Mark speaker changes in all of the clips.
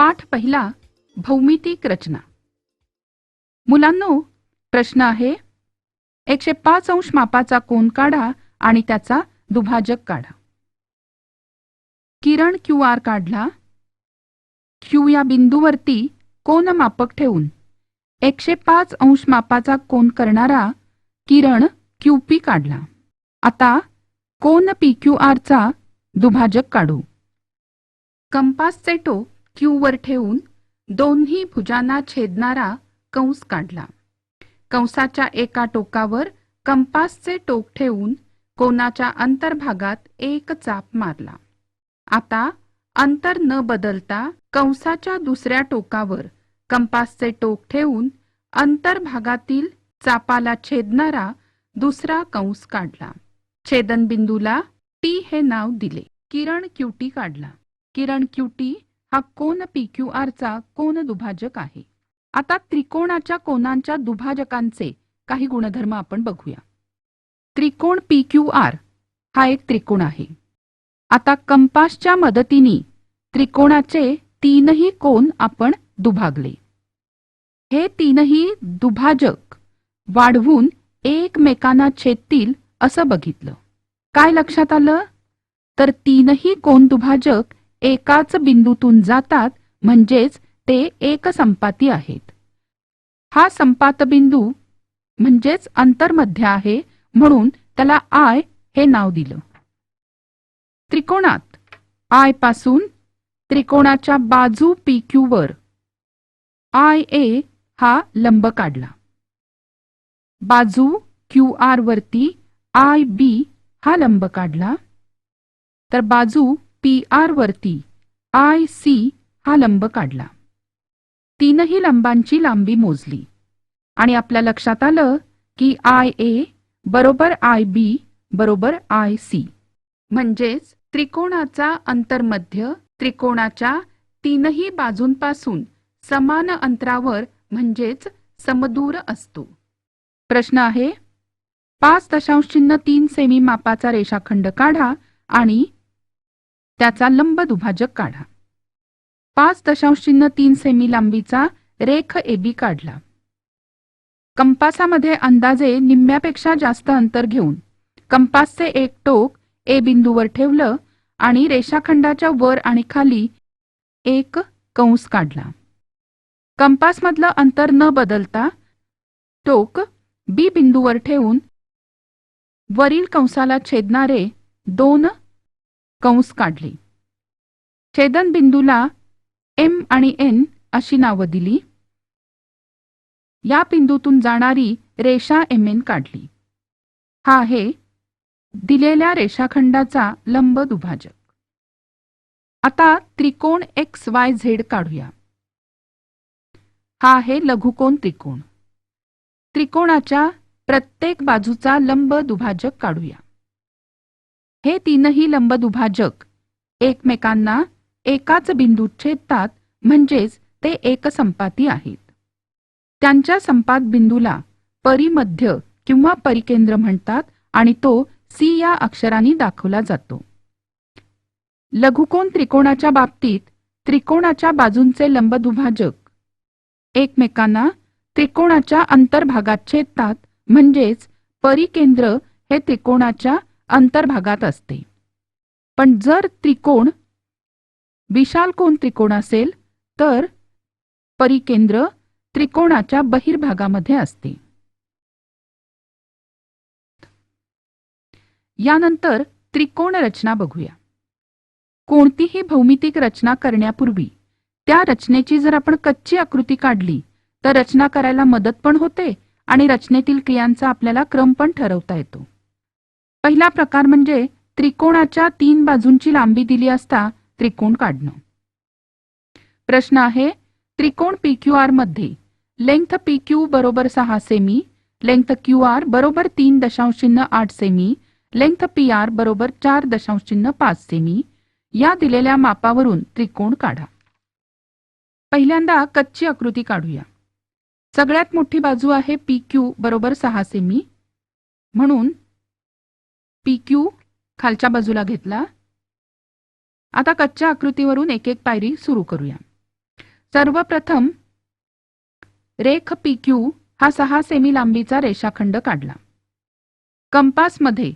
Speaker 1: पाठ पहिला, भौमितिक रचना. मुलांनो, प्रश्न आहे 105 अंश मापाचा कोन काढा आणि त्याचा दुभाजक काढा. किरण QR काढला. Q या बिंदूवरती कोन मापक ठेवून 105 अंश मापाचा कोन करणारा किरण QP काढला. आता कोन PQR चा दुभाजक काढू. कंपासचे टोक Q वर ठेवून दोन्ही भुजांना छेदणारा कंस काढला. कंसाच्या एका टोकावर कंपासचे टोक ठेवून कोनाच्या अंतर्भागात एक चाप मारला. आता अंतर न बदलता कंसाच्या दुसऱ्या टोकावर कंपासचे टोक ठेवून अंतर्भागातील चापाला छेदणारा दुसरा कंस काढला. छेदनबिंदूला T हे नाव दिले. किरण QT काढला. किरण QT हा कोन PQR चा कोन दुभाजक आहे. आता त्रिकोणाच्या कोनांच्या दुभाजकांचे काही गुणधर्म आपण बघूया. त्रिकोण PQR हा एक त्रिकोण आहे. आता कंपासच्या मदतीने त्रिकोणाचे तीनही कोन आपण दुभागले. हे तीनही दुभाजक वाढवून एकमेकांना छेदतील असं बघितलं. काय लक्षात आलं? तर तीनही कोन दुभाजक एकाच बिंदूतून जातात, म्हणजेच ते एकसंपाती आहेत. हा संपात बिंदू म्हणजेच अंतर्मध्य आहे, म्हणून त्याला I हे नाव दिलं. त्रिकोणात I पासून त्रिकोणाच्या बाजू PQ वर IA हा लंब काढला. बाजू QR वरती IB हा लंब काढला. तर बाजू PR वरती IC हा लंब काढला. तीनही लंबांची लांबी मोजली आणि आपल्या लक्षात आलं की IA बरोबर IB बरोबर IC. म्हणजेच त्रिकोणाचा अंतर्मध्य त्रिकोणाच्या तीनही बाजूंपासून समान अंतरावर म्हणजेच समदूर असतो. प्रश्न आहे 5.3 सेमी मापाचा रेषाखंड काढा आणि त्याचा लंब दुभाजक काढा. 5.3 सेमी लांबीचा रेख AB काढला. कंपासामध्ये अंदाजे निम्म्यापेक्षा जास्त अंतर घेऊन कंपासचे एक टोक A बिंदूवर ठेवलं आणि रेषाखंडाच्या वर आणि खाली एक कंस काढला. कंपासमधलं अंतर न बदलता टोक B बिंदूवर ठेवून वरील कंसाला छेदणारे दोन कंस काढले. छेदन बिंदूला M आणि N अशी नावं दिली. या बिंदूतून जाणारी रेषा MN काढली. हा आहे दिलेल्या रेषाखंडाचा लंब दुभाजक. आता त्रिकोण XYZ काढूया. हा आहे लघुकोन त्रिकोण. त्रिकोणाच्या प्रत्येक बाजूचा लंब दुभाजक काढूया. हे तीनही लंब दुभाजक एकमेकांना एकाच बिंदूत छेदतात, म्हणजेच ते एकसंपाती आहेत. त्यांच्या संपात बिंदूला परिमध्य किंवा परिकेंद्र म्हणतात आणि तो C या अक्षरांनी दाखवला जातो. लघुकोन त्रिकोणाच्या बाबतीत त्रिकोणाच्या बाजूंचे लंब दुभाजक एकमेकांना त्रिकोणाच्या अंतर्भागात छेदतात, म्हणजेच परिकेंद्र हे त्रिकोणाच्या अंतर्भागात असते. पण जर त्रिकोण विशालकोन त्रिकोण असेल तर परिकेंद्र त्रिकोणाच्या बहिर्भागामध्ये असते. यानंतर त्रिकोण रचना बघूया. कोणतीही भौमितिक रचना करण्यापूर्वी त्या रचनेची जर आपण कच्ची आकृती काढली तर रचना करायला मदत पण होते आणि रचनेतील क्रियांचा आपल्याला क्रम पण ठरवता येतो. पहिला प्रकार म्हणजे त्रिकोणाच्या 3 बाजूंची लांबी दिली असता त्रिकोण काढणं. प्रश्न आहे त्रिकोण PQR मध्ये लेंथ PQ बरोबर 6 सेमी, लेंथ QR बरोबर 3.08 सेमी, लेंथ PR बरोबर 4.5 सेमी या दिलेल्या मापावरून त्रिकोण काढा. पहिल्यांदा कच्ची आकृती काढूया. सगळ्यात मोठी बाजू आहे PQ बरोबर 6 सेमी, म्हणून PQ खालच्या बाजूला घेतला. आता कच्च्या आकृतीवरून एक एक पायरी सुरू करूया. सर्वप्रथम रेख PQ हा 6 सेमी लांबीचा रेषाखंड काढला. कंपासमध्ये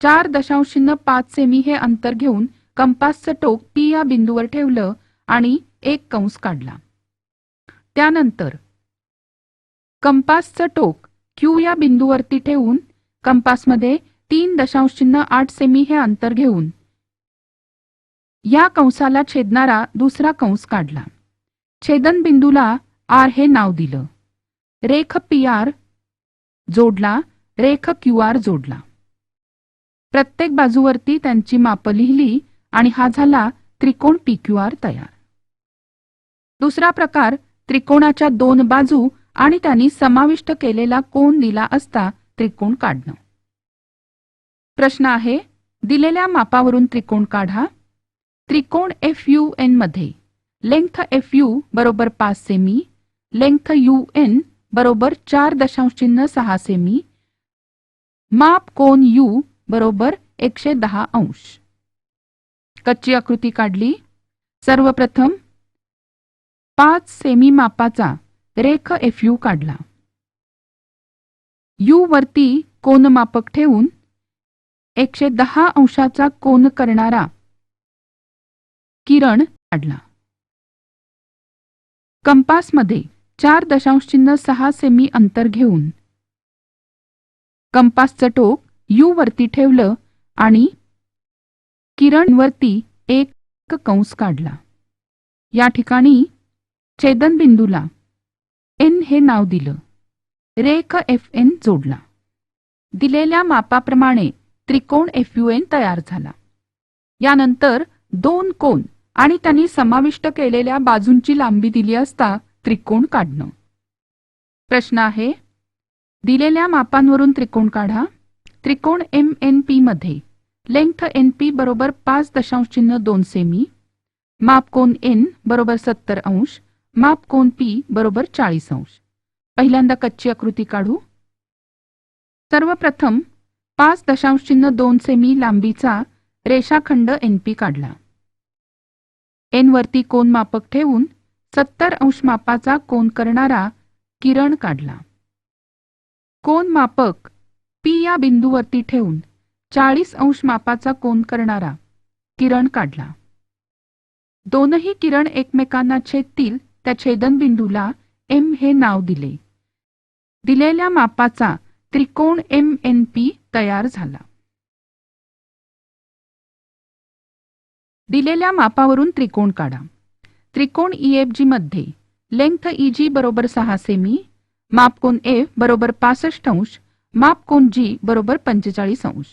Speaker 1: 4.5 सेमी हे अंतर घेऊन कंपासचं टोक P या बिंदूवर ठेवलं आणि एक कंस काढला. त्यानंतर कंपासचं टोक Q या बिंदूवरती ठेवून कंपासमध्ये 3.8 सेमी हे अंतर घेऊन या कंसाला छेदणारा दुसरा कंस काढला. छेदनबिंदूला R हे नाव दिलं. रेख PR जोडला, रेख QR जोडला. प्रत्येक बाजूवरती त्यांची मापं लिहिली आणि हा झाला त्रिकोण PQR तयार. दुसरा प्रकार त्रिकोणाच्या 2 बाजू आणि त्यांनी समाविष्ट केलेला कोन दिला असता त्रिकोण काढणं. प्रश्न आहे, दिलेल्या मापावरून त्रिकोण काढा. त्रिकोण FUN मध्ये लेंथ FU बरोबर 5 सेमी, लेंथ UN बरोबर 4.6 सेमी, माप कोन U बरोबर 110 अंश. कच्ची आकृती काढली. सर्वप्रथम 5 सेमी मापाचा रेख FU काढला. U वरती कोनमापक ठेवून 110 अंशाचा कोन करणारा किरण काढला. कंपासमध्ये 4.6 सेमी अंतर घेऊन कंपासचं टोक U वरती ठेवलं आणि किरणवरती एक कंस काढला. या ठिकाणी छेदनबिंदूला N हे नाव दिलं. रेख FN जोडला. दिलेल्या मापाप्रमाणे त्रिकोण FUN तयार झाला. यानंतर 2 कोन आणि त्यांनी समाविष्ट केलेल्या बाजूंची लांबी दिली असता त्रिकोण काढणं. प्रश्न आहे, दिलेल्या मापांवरून त्रिकोण काढा. त्रिकोण MNP मध्ये लेंथ NP बरोबर 5.2 सेमी, माप कोन N बरोबर 70 अंश, माप कोन P बरोबर 40 अंश. पहिल्यांदा कच्ची आकृती काढू. सर्वप्रथम 5.2 सेमी लांबीचा रेषाखंड NP काढला. N वरती कोन मापक ठेवून 70 अंश मापाचा कोन करणारा किरण काढला. कोन मापक P या बिंदूवरती ठेवून 40 अंश मापाचा कोन करणारा किरण काढला. दोनही किरण एकमेकांना छेदतील त्या छेदनबिंदूला M हे नाव दिले. दिलेल्या मापाचा त्रिकोण MNP तयार झाला. दिलेल्या मापावरून त्रिकोण काढा. त्रिकोण EFG मध्ये लेंथ EG बरोबर 6 सेमी, माप कोन F बरोबर 65 अंश, माप कोन G बरोबर 45 अंश.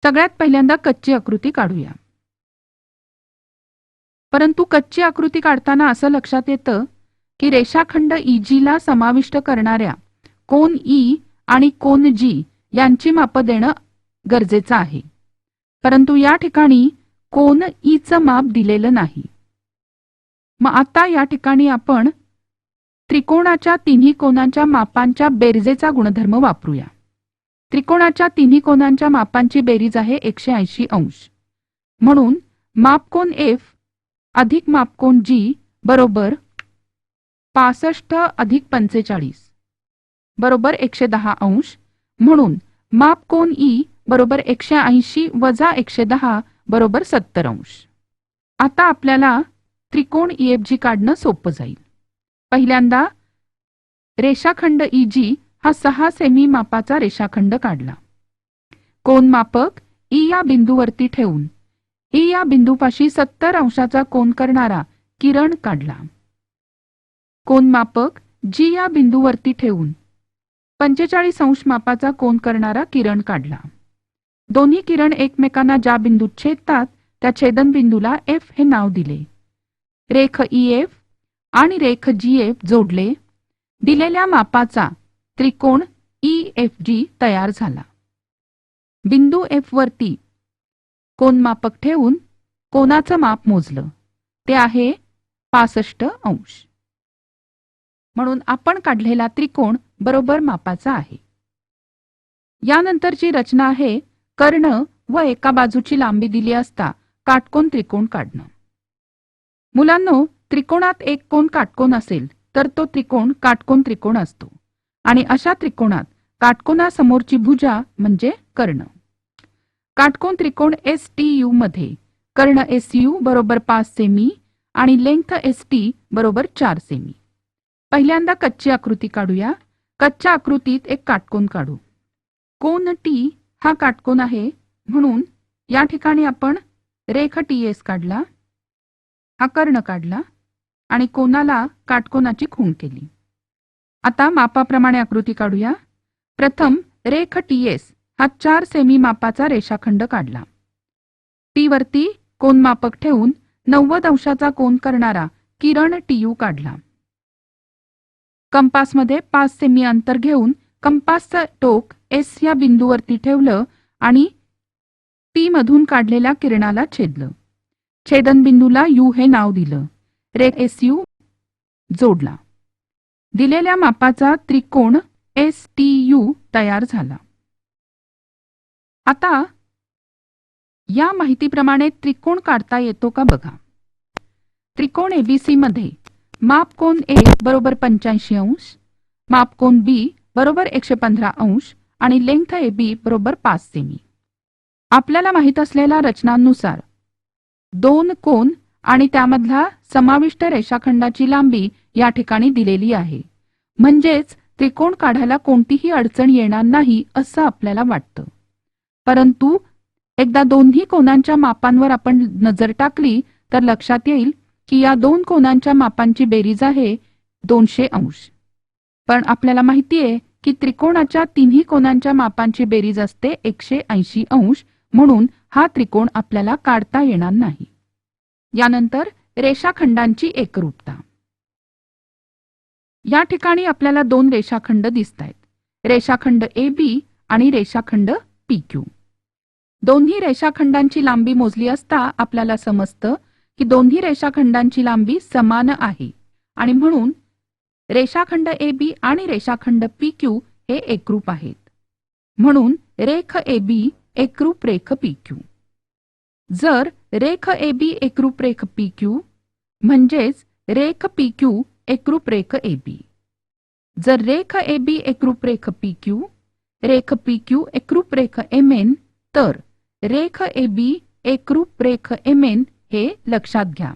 Speaker 1: सगळ्यात पहिल्यांदा कच्ची आकृती काढूया. परंतु कच्ची आकृती काढताना असं लक्षात येतं की रेषाखंड EG ला समाविष्ट करणाऱ्या कोन E आणि कोन G यांची मापं देणं गरजेचं आहे. परंतु या ठिकाणी कोन E चं माप दिलेलं नाही. मग आता या ठिकाणी आपण त्रिकोणाच्या तिन्ही कोनांच्या मापांच्या बेरजेचा गुणधर्म वापरूया. त्रिकोणाच्या तिन्ही कोनांच्या मापांची बेरीज आहे 180 अंश. म्हणून मापकोन F अधिक मापकोन G बरोबर 65 अधिक 45 बरोबर 110 अंश. म्हणून मापकोन E बरोबर 180 वजा 110 बरोबर 70 अंश. आता आपल्याला त्रिकोण EFG काढणं सोपं जाईल. पहिल्यांदा रेषाखंड EG हा 6 सेमी मापाचा रेषाखंड काढला. कोन मापक E या बिंदूवरती ठेवून E या बिंदूपाशी 70 अंशाचा कोन करणारा किरण काढला. कोन मापक G या बिंदूवरती ठेवून 45 अंश मापाचा कोन करणारा किरण काढला. दोन्ही किरण एकमेकांना ज्या बिंदूत छेदतात त्या छेदनबिंदूला F हे नाव दिले. रेख EF आणि रेख GF जोडले. दिलेल्या मापाचा त्रिकोण EFG तयार झाला. बिंदू F वरती कोनमापक ठेवून कोनाचं माप मोजलं. ते आहे 65 अंश. म्हणून आपण काढलेला त्रिकोण बरोबर मापाचा आहे. यानंतरची रचना आहे कर्ण व एका बाजूची लांबी दिली असता काटकोन त्रिकोण काढणं. मुलांनो, त्रिकोणात एक कोन काटकोन असेल तर तो त्रिकोण काटकोन त्रिकोण असतो आणि अशा त्रिकोणात काटकोनासमोरची भुजा म्हणजे कर्ण. काटकोन त्रिकोण STU मध्ये कर्ण SU बरोबर 5 सेमी आणि लेंथ ST बरोबर 4 सेमी. पहिल्यांदा कच्ची आकृती काढूया. कच्च्या आकृतीत एक काटकोन काढू. कोन T हा काटकोन आहे म्हणून या ठिकाणी आपण रेख TS काढला, हा कर्ण काढला आणि कोनाला काटकोनाची खूण केली. आता मापाप्रमाणे आकृती काढूया. प्रथम रेख TS हा 4 सेमी मापाचा रेषाखंड काढला. T वरती कोन मापक ठेवून 90 अंशाचा कोन करणारा किरण TU काढला. कंपासमध्ये 5 सेमी अंतर घेऊन कंपासचं टोक S या बिंदूवरती ठेवलं आणि P मधून काढलेल्या किरणाला छेदलं. छेदनबिंदूला U हे नाव दिलं. रेख SU जोडला. दिलेल्या मापाचा त्रिकोण STU तयार झाला. आता या माहितीप्रमाणे त्रिकोण काढता येतो का बघा. त्रिकोण ABC मध्ये मापकोन A बरोबर 85 अंश, मापकोन B बरोबर 115 अंश आणि लेंथ AB बरोबर 5 सेमी. आपल्याला माहित असलेल्या रचनांनुसार दोन कोन आणि त्यामधला समाविष्ट रेषाखंडाची लांबी या ठिकाणी दिलेली आहे. म्हणजेच त्रिकोण काढायला कोणतीही अडचण येणार नाही असं आपल्याला वाटतं. परंतु एकदा दोन्ही कोनांच्या मापांवर आपण नजर टाकली तर लक्षात येईल की या दोन कोनांच्या मापांची बेरीज आहे 200 अंश. पण आपल्याला माहिती आहे की त्रिकोणाच्या तिन्ही कोनांच्या मापांची बेरीज असते 180 अंश, म्हणून हा त्रिकोण आपल्याला काढता येणार नाही. यानंतर रेषाखंडांची एकरूपता. या ठिकाणी आपल्याला दोन रेषाखंड दिसतायत. रेषाखंड AB आणि रेषाखंड PQ. दोन्ही रेषाखंडांची लांबी मोजली असता आपल्याला समजतं की दोन्ही रेषाखंडांची लांबी समान आहे आणि म्हणून रेषाखंड AB आणि रेषाखंड PQ हे एकरूप आहेत. म्हणून रेख AB एकरूप रेख PQ. जर रेख AB एकरूप रेख PQ म्हणजेच रेख PQ एकरूप रेख AB. जर रेख AB एकरूप रेख PQ, रेख PQ एकरूप रेख MN, तर रेख AB एकरूप रेख MN हे लक्षात घ्या.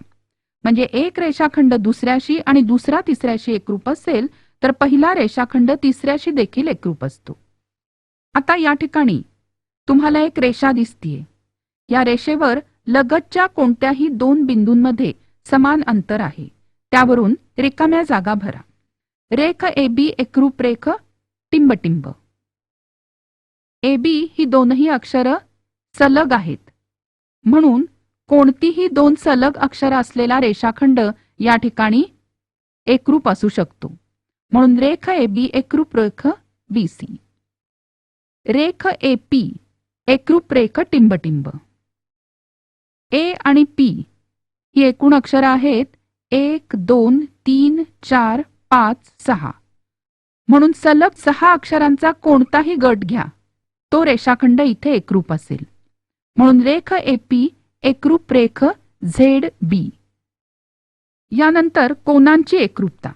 Speaker 1: म्हणजे एक रेषाखंड दुसऱ्याशी आणि दुसरा तिसऱ्याशी एकरूप असेल तर पहिला रेषाखंड तिसऱ्याशी देखील एकरूप असतो. आता या ठिकाणी तुम्हाला एक रेषा दिसतीये. या रेषेवर लगतच्या कोणत्याही दोन बिंदूंमध्ये समान अंतर आहे. त्यावरून रिकाम्या जागा भरा. रेख AB एकरूप रेख टिंबटिंब. AB ही दोनही अक्षरं सलग आहेत. म्हणून कोणतीही दोन सलग अक्षर असलेला रेषाखंड या ठिकाणी एकरूप असू शकतो. म्हणून रेख AB एकरूप रेख BC. रेख AP एकरूप रेख टिंबटिंब. A आणि P ही एकूण अक्षरं आहेत 1, 2, 3, 4, 5, 6. म्हणून सलग 6 अक्षरांचा कोणताही गट घ्या, तो रेषाखंड इथे एकरूप असेल. म्हणून रेख AP एकरूप रेख ZB. यानंतर कोनांची एकरूपता.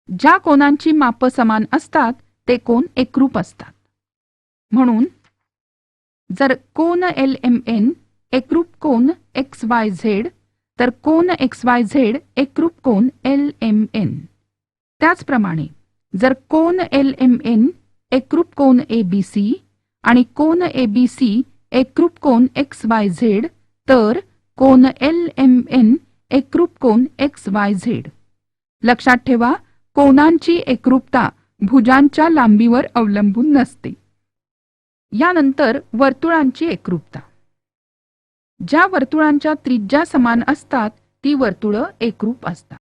Speaker 1: ज्या कोनांची माप समान असतात ते कोन एकरूप असतात. म्हणून जर कोन LMN एकरूप कोन XYZ तर कोन XYZ एकरूप कोन LMN. त्याचप्रमाणे जर कोन LMN एकरूप कोन ABC आणि कोन ABC एकरूप कोन XYZ तर कोन LMN एकरूप कोन XYZ. लक्षात ठेवा, कोनांची एकरूपता भुजांच्या लांबीवर अवलंबून नसते. यानंतर वर्तुळांची एकरूपता. ज्या वर्तुळांच्या त्रिज्या समान असतात ती वर्तुळं एकरूप असतात.